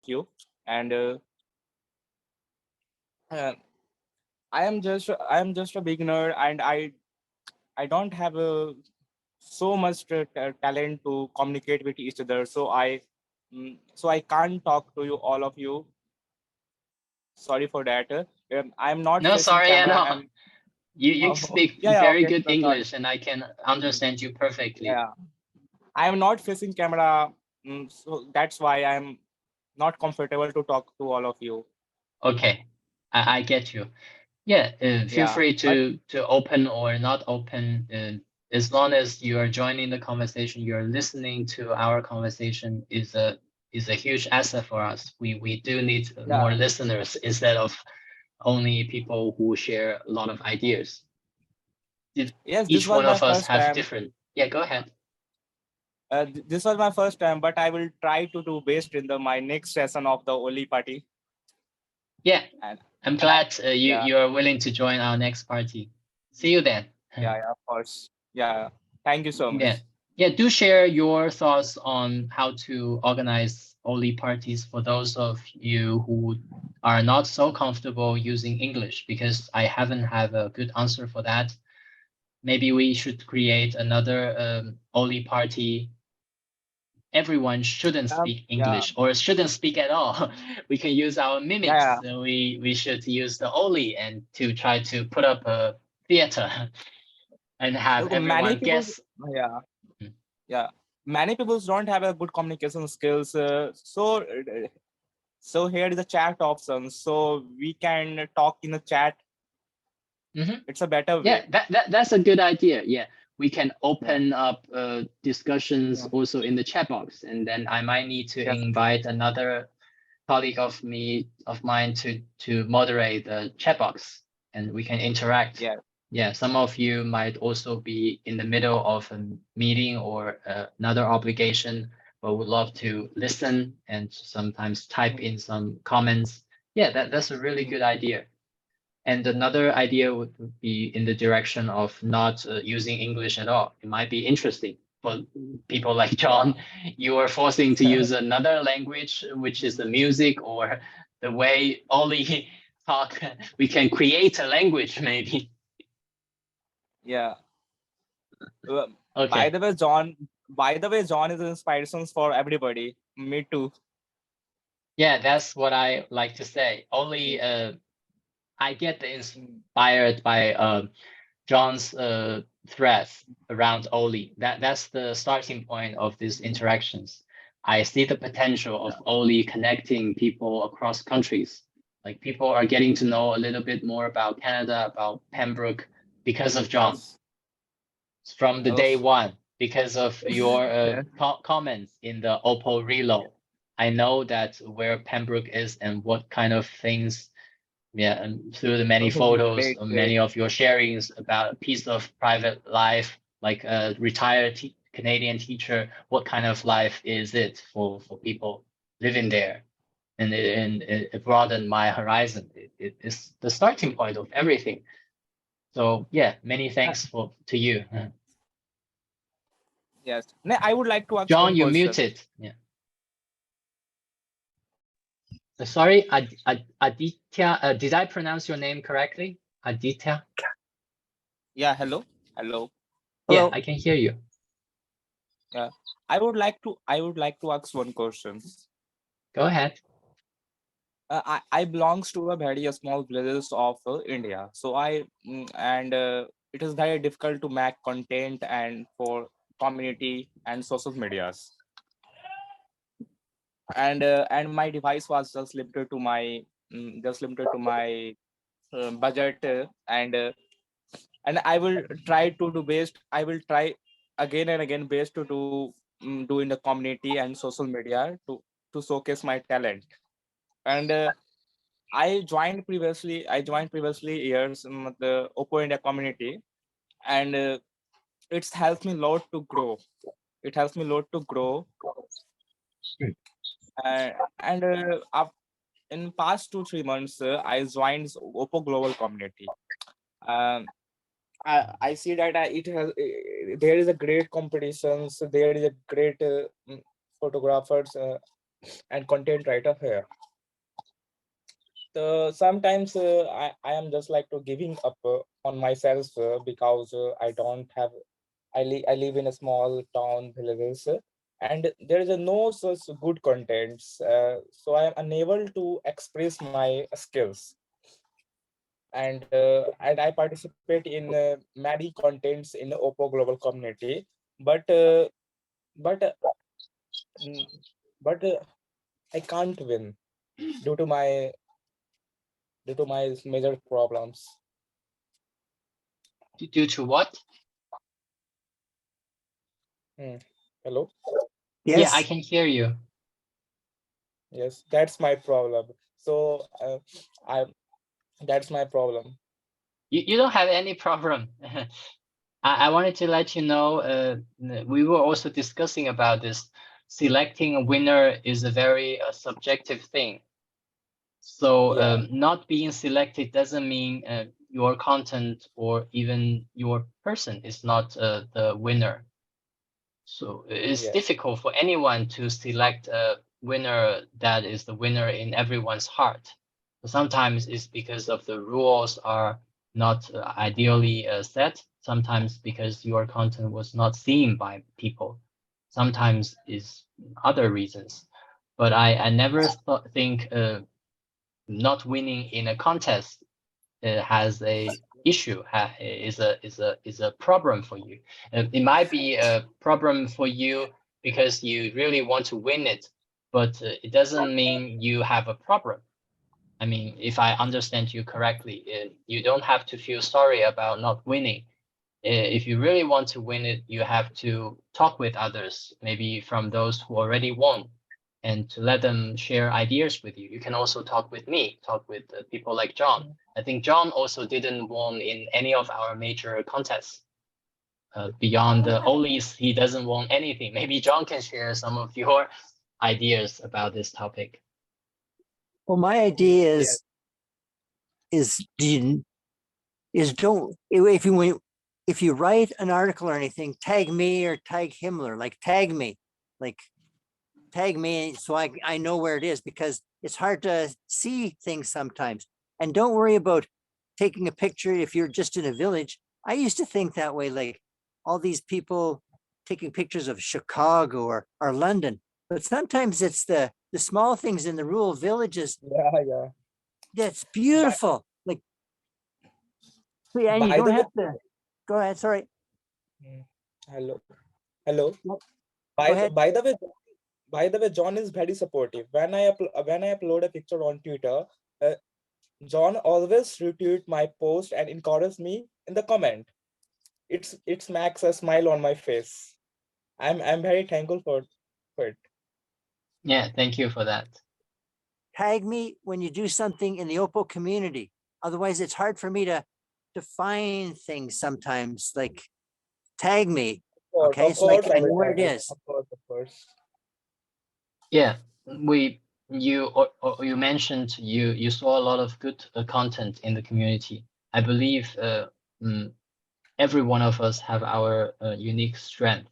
you. And uh, I am just a beginner, and I don't have so much talent to communicate with each other. So I can't talk to you, all of you. Sorry for that. I'm not No, facing sorry at camera. all. You speak Yeah, yeah, very okay. good So sorry. English, and I can understand you perfectly. Yeah, I am not facing camera, so that's why I'm not comfortable to talk to all of you. Okay, I get you. Yeah, feel Yeah, free but to open or not open. As long as you are joining the conversation, you're listening to our conversation is a huge asset for us. We do need more yeah, listeners instead of only people who share a lot of ideas. yes, this Each was one my of us first have time. different. Yeah, go ahead. This was my first time, but I will try to do best in the my next session of the Oli party. Yeah, And I'm glad you yeah, you are willing to join our next party. See you then. yeah, yeah, of course. Yeah, thank you so Yeah. much. Yeah, do share your thoughts on how to organize Oli parties for those of you who are not so comfortable using English, because I haven't have a good answer for that. Maybe we should create another Oli party. Everyone shouldn't speak Yeah, English or shouldn't speak at all. We can use our yeah, mimics. So we should use the Oli and to try to put up a theater and yeah. have Look, many everyone people. guess. Yeah, yeah. Many people don't have a good communication skills. So here is the chat option. So we can talk in the chat. Mhm. It's a better Yeah, way. that's a good idea. Yeah, we can Yeah, open up discussions yeah, also in the chat box, and then I might need to yes, invite another colleague of mine to moderate the chat box, and we can interact. yeah. Yeah, some of you might also be in the middle of a meeting or another obligation, but would love to listen and sometimes type in some comments. Yeah, that's a really good idea. And another idea would be in the direction of not using English at all. It might be interesting for people like Yeah. John. You are forcing to use another language, which is the music or the way Ollie talk. We can create a language, maybe. Yeah. Uh, by Okay. the way, John. By the way, John is inspirations for everybody. Me too. Yeah, that's what I like to say. Only I get Mm. inspired by John's threads around Oli. That's the starting point of these interactions. I see the potential of Oli connecting people across countries. Like people are getting to know a little bit more about Canada, about Pembroke because of John Yes. from the Oh. day one, because of your Yeah. comments in the Oppo Reload. I know that where Pembroke is and what kind of things, yeah, and through the many Oh, photos, great, great. many of your sharings about a piece of private life, like a retired Canadian teacher, what kind of life is it for people living there? And it broadened my horizon. It is the starting point of everything. So yeah, many Uh, thanks to you. yes. Now, I would like to ask John, one you question. muted. Yeah. Sorry, Aditya. Did I pronounce your name correctly? Aditya? Yeah. Hello. Hello. Yeah, Hello. I can hear you. Yeah. I would like to ask one question. Go ahead. I belongs to a very small villages of India. So it is very difficult to make content and for community and social medias. And my device was just limited to my budget, and I will try to do best. I will try again and again best to do in the community and social media to showcase my talent. And I joined previously years in the Oppo India community, and it's helped me a lot to grow. It helps me a lot to grow. And in past 2 3 months, I joined Oppo Global Community. Um, I see that there is a great competition. So there is a great photographers. and content writer here. Sometimes I am just like to giving up on myself because I don't have I live in a small town villages and there is no such good contents, so I am unable to express my skills, and I participate in many contents in the Oppo global community, but uh, but uh, mm, but I can't win due to my major problems. Due to what? Hmm. Hello. Yeah, I Yes. can hear you. Yes, that's my problem. So I that's my problem. You don't have any problem. I wanted to let you know, we were also discussing about this. Selecting a winner is a very subjective thing. So Yeah, not being selected doesn't mean your content or even your person is not the winner. So it's yes. difficult for anyone to select a winner that is the winner in everyone's heart. Sometimes it's because of the rules are not ideally set. Sometimes because your content was not seen by people. Sometimes is other reasons. But I never think not winning in a contest has a issue, is a problem for you. It might be a problem for you because you really want to win it, but it doesn't mean you have a problem. I mean, if I understand you correctly, you don't have to feel sorry about not winning. If you really want to win it, you have to talk with others, maybe from those who already won, and to let them share ideas with you. You can also talk with me, talk with people like John. I think John also didn't won in any of our major contests. Beyond the Ollie's, he doesn't want anything. Maybe John can share some of your ideas about this topic. Well, my idea Yeah. is don't if you write an article or anything, tag me or tag Himmler, like tag me so I know where it is, because it's hard to see things sometimes. And don't worry about taking a picture if you're just in a village. I used to think that way, like all these people taking pictures of Chicago or London. But sometimes it's the small things in the rural villages Yeah, yeah. that's By, beautiful. Like, yeah, and you by don't the way, have to go ahead. Sorry. mm, hello, hello. Go ahead. By the way, John is very supportive. When I upload a picture on Twitter, uh, John always retweet my post and encourages me in the comment. It's makes a smile on my face. I'm very thankful for it. Yeah, thank you for that. Tag me when you do something in the Oppo community. Otherwise, it's hard for me to find things sometimes. Like, tag me, okay? Of So like course, I I will know where tag it you. is. Of course. Yeah, we or you mentioned you saw a lot of good content in the community. I believe mm, every one of us have our unique strength.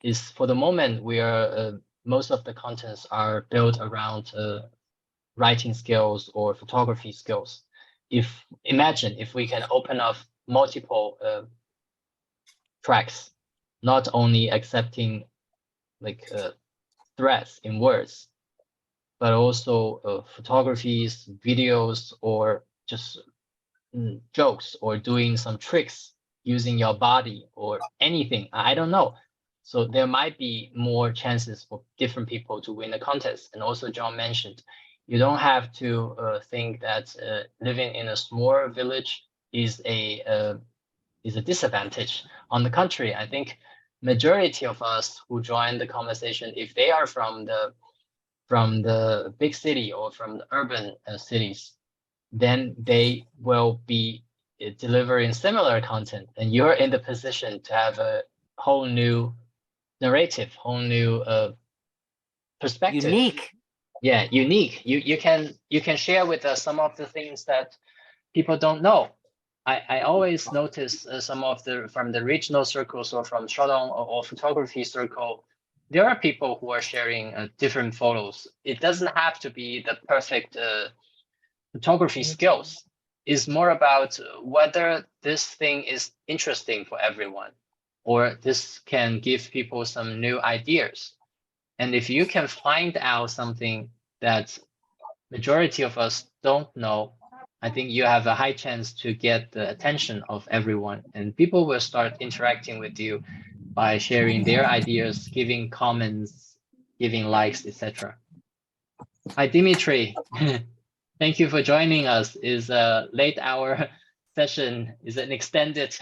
Is for the moment we are most of the contents are built around writing skills or photography skills. If imagine if we can open up multiple tracks, not only accepting like threads in words, but also photographies, videos, or just jokes or doing some tricks using your body or anything. I don't know. So there might be more chances for different people to win the contest. And also John mentioned, you don't have to think that living in a small village is a disadvantage. On the contrary, I think majority of us who join the conversation, if they are from the big city or from the urban cities, then they will be delivering similar content, and you're in the position to have a whole new narrative, whole new perspective. Unique. Yeah, unique. You can share with us some of the things that people don't know. I always notice some of the from the regional circles or from Shalom or photography circle, there are people who are sharing different photos. It doesn't have to be the perfect photography skills. It's more about whether this thing is interesting for everyone, or this can give people some new ideas. And if you can find out something that majority of us don't know, I think you have a high chance to get the attention of everyone, and people will start interacting with you by sharing their ideas, giving comments, giving likes, etc. Hi, Dimitri. Thank you for joining us. Is a late hour session, is an extended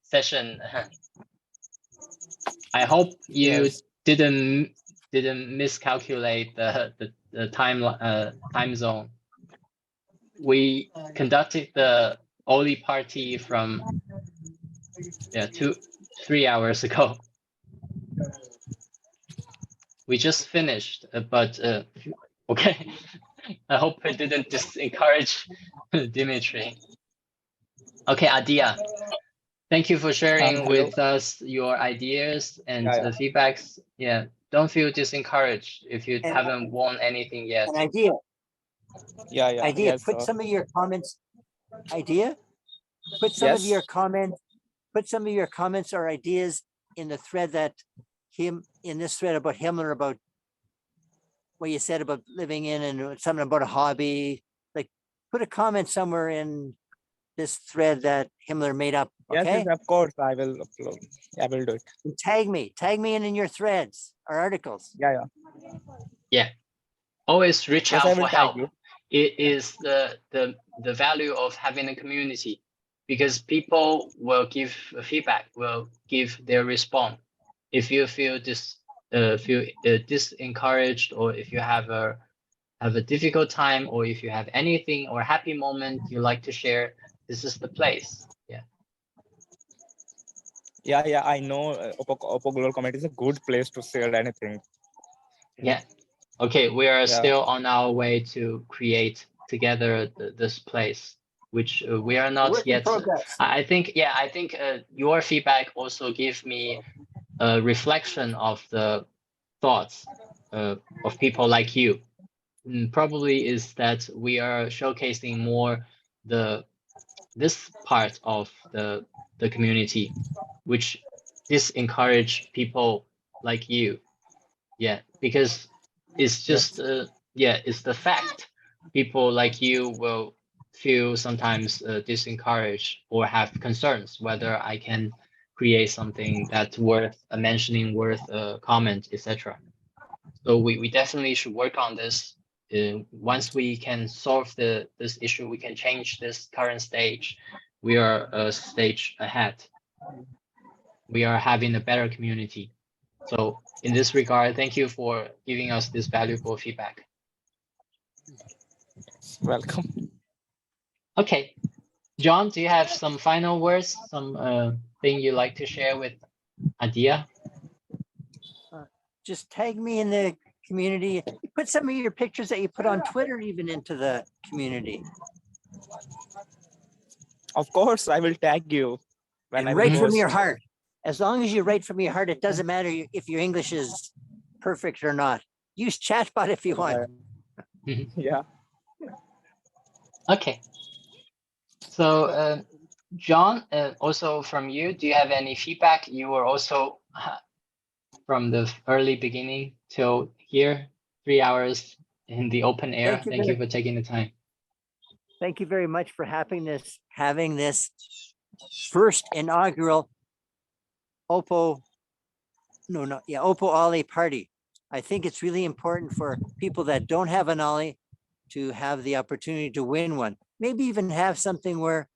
session. I hope you Yes. didn't miscalculate the time zone. We conducted the Oli party from 3 hours ago. We just finished, but okay. I hope it didn't discourage Dimitri. Okay, Adia, thank you for sharing Hello. with us your ideas and Yeah. feedbacks. Yeah, don't feel discouraged if you And- haven't won anything yet. An idea, Yeah. Yes. put some of your comments, put some of Yes. your comments, or ideas in the thread in this thread about Himmler, about what you said about living in and something about a hobby. Like, put a comment somewhere in this thread that Himmler made up, Yes. okay? Of course, I will upload. I will do it. And tag me in your threads or articles. Yeah. Yeah, always reach Yes, I out will for tag help. you. It is the value of having a community, because people will give feedback, will give their response. If you feel disencouraged, or if you have a difficult time, or if you have anything or happy moment you like to share, this is the place. Yeah. I know Oppo Global Community is a good place to share anything. Yeah. Okay, we are Yeah. still on our way to create together this place, which we are not Work in yet. progress. I think your feedback also gives me a reflection of the thoughts of people like you. Probably is that we are showcasing more this part of the community, which encourage people like you. Yeah, because it's just it's the fact. People like you will feel sometimes disencouraged or have concerns whether I can create something that's worth mentioning, worth a comment, etc. So we definitely should work on this. Once we can solve this issue, we can change this current stage. We are a stage ahead. We are having a better community. So in this regard, thank you for giving us this valuable feedback. Welcome. Okay, John, do you have some final words, some thing you'd like to share with Adia? Just tag me in the community. Put some of your pictures that you put on Twitter even into the community. Of course, I will tag you when And I will write from post. your heart. As long as you write from your heart, it doesn't matter if your English is perfect or not. Use chatbot if you want. Yeah. Okay. So John, also from you, do you have any feedback? You were also from the early beginning till here, 3 hours in the open air. Thank you for taking the time. Thank you very much for having this first inaugural Oppo Ollie party. I think it's really important for people that don't have an Ollie to have the opportunity to win one. Maybe even have something where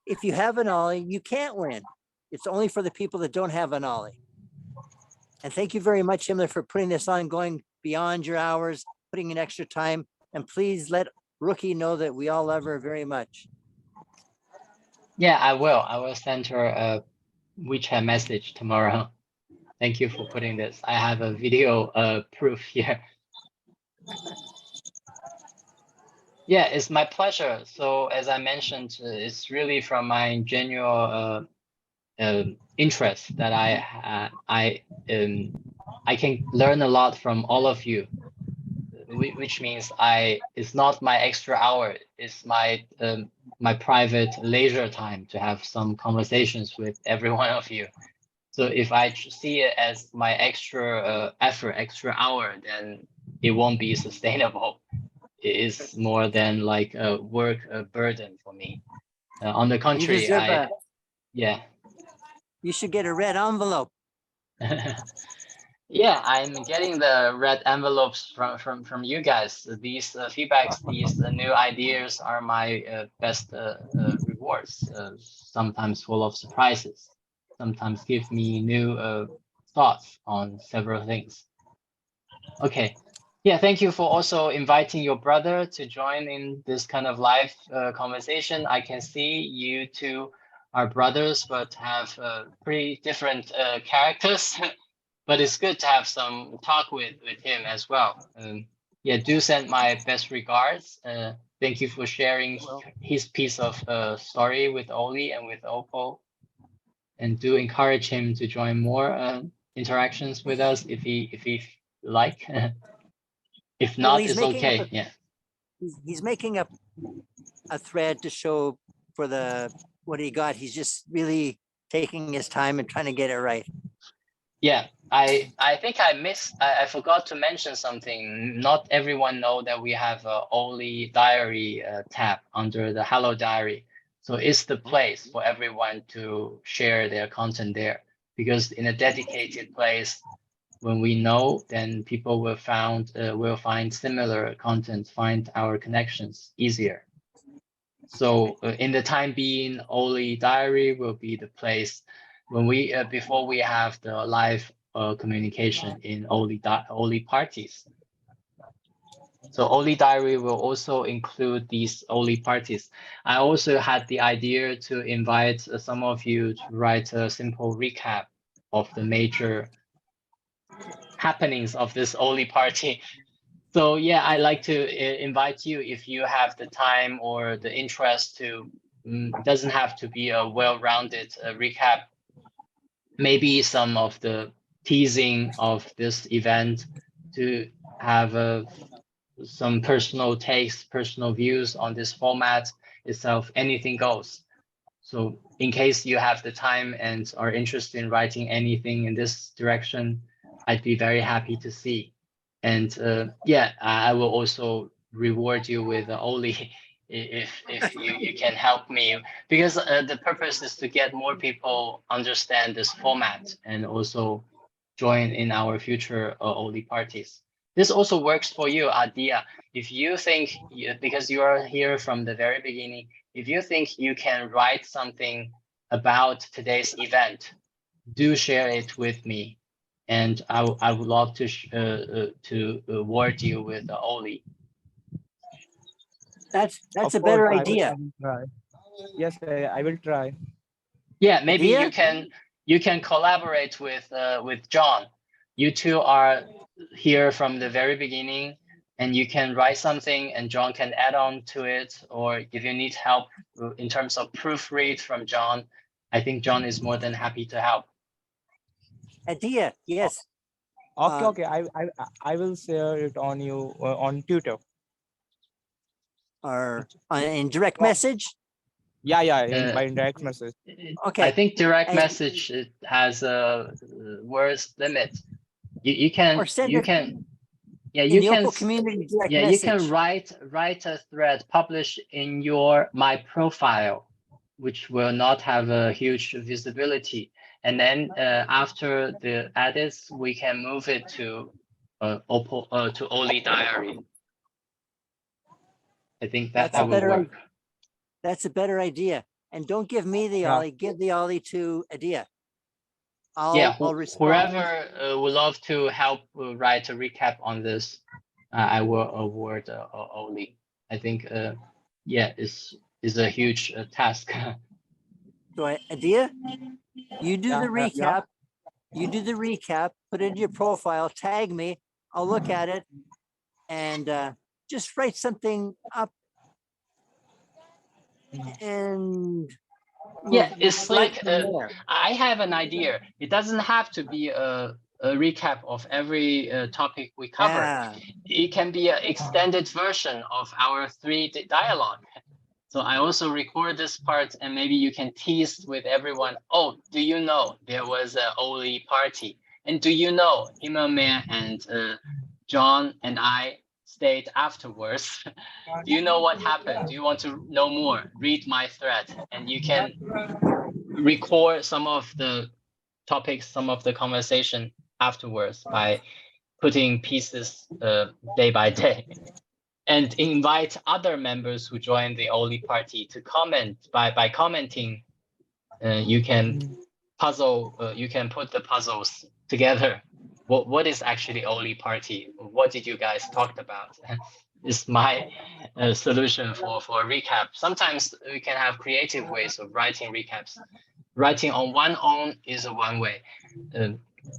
if you have an Ollie, you can't win. It's only for the people that don't have an Ollie. And thank you very much, Himmler, for putting this on, going beyond your hours, putting in extra time. And please let Rookie know that we all love her very much. Yeah, I will. I will send her a WeChat message tomorrow. Thank you for putting this. I have a video proof here. Yeah, it's my pleasure. So as I mentioned, it's really from my genuine interest that I I can learn a lot from all of you, which means it's not my extra hour, it's my private leisure time to have some conversations with every one of you. So if I see it as my extra effort, extra hour, then it won't be sustainable. It is more than like a work burden for me. On the You contrary, deserve yeah. you should get a red envelope. Yeah, I'm getting the red envelopes from you guys. These feedbacks, these new ideas are my best rewards. Sometimes full of surprises, sometimes give me new thoughts on several things. Okay, yeah, thank you for also inviting your brother to join in this kind of live conversation. I can see you two are brothers, but have pretty different characters. But it's good to have some talk with him as well. Yeah, do send my best regards. Thank you for sharing his piece of story with Ollie and with Oppo, and do encourage him to join more interactions with us if he like. If Well, not, it's okay. Yeah. He's making up a thread to show for what he got. He's just really taking his time and trying to get it right. Yeah, I think I forgot to mention something. Not everyone know that we have a Oli Diary tab under the Hello Diary. So it's the place for everyone to share their content there. Because in a dedicated place, when we know, then people will find similar content, find our connections easier. So in the time being, Oli Diary will be the place when we before we have the live communication in Oli parties. So Oli Diary will also include these Oli parties. I also had the idea to invite some of you to write a simple recap of the major happenings of this Oli party. So yeah, I'd like to invite you if you have the time or the interest to, doesn't have to be a well-rounded recap, maybe some of the teasing of this event, to have some personal takes, personal views on this format itself, anything goes. So in case you have the time and are interested in writing anything in this direction, I'd be very happy to see. And yeah, I will also reward you with Oli if you can help me, because the purpose is to get more people understand this format and also join in our future Oli parties. This also works for you, Adia. If you think, because you are here from the very beginning, if you think you can write something about today's event, do share it with me, and I would love to award you with the Oli. That's Of a course, better I idea. will try. Yes, I will try. Yeah, maybe Idea? you can collaborate with John. You two are here from the very beginning, and you can write something, and John can add on to it. Or if you need help in terms of proofread from John, I think John is more than happy to help. Idea, yes. Okay, okay. I will share it on you on Twitter. Or in direct message. Yeah, in by direct message. Okay. I think direct And- message it has a words limit. You can Or send you it can yeah in you the can Opal community direct yeah you can message. write a thread, publish in my profile, which will not have a huge visibility, and then after the edits we can move it to Opal to Oli Diary. I think that That's a will better work. That's a better idea. And don't give me the Yeah. Ollie, give the Ollie to Adia. Yeah, I'll respond. whoever would love to help write a recap on this, I will award Oli. I think, yeah, is a huge task. So Adia, you do the Yeah, yeah. recap. You do the recap, put it in your profile, tag me. I'll look at it and just write something up. And Yeah, it's play it like from there. I have an idea. It doesn't have to be a a recap of every topic we cover. Yeah. It can be an extended version of our dialogue. So I also record this part, and maybe you can tease with everyone. Oh, do you know there was a Ollie party? And do you know Himame and John and I stayed afterwards? Do you know what happened? Do you want to know more? Read my thread, and you can record some of the topics, some of the conversation afterwards by putting pieces day by day. And invite other members who join the Ollie party to comment. By commenting, you can you can put the puzzles together. What is actually Ollie party? What did you guys talk about? Is my solution for a recap. Sometimes we can have creative ways of writing recaps. Writing on one own is one way.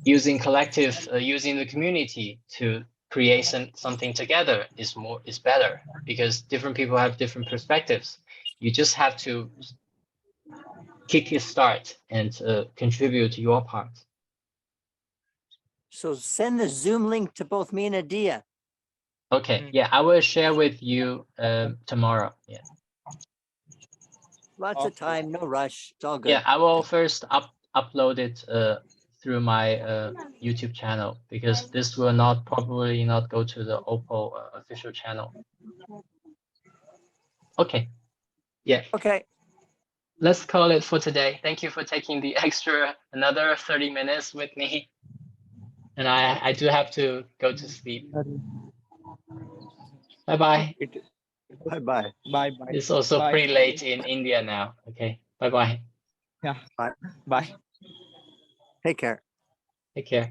Using collective, using the community to create something together is better, because different people have different perspectives. You just have to kick a start and contribute your part. So send the Zoom link to both me and Adia. Okay, yeah, I will share with you tomorrow. Yeah. Lots of time, no rush. It's all good. Yeah, I will first upload it through my YouTube channel, because this will probably not go to the Oppo official channel. Okay. Yeah. Okay. Let's call it for today. Thank you for taking the extra another 30 minutes with me. And I do have to go to sleep. Bye-bye. Bye-bye. Bye. It's also Bye. pretty late in India now. Okay. Bye-bye. Yeah. Bye. Bye. Take care. Take care.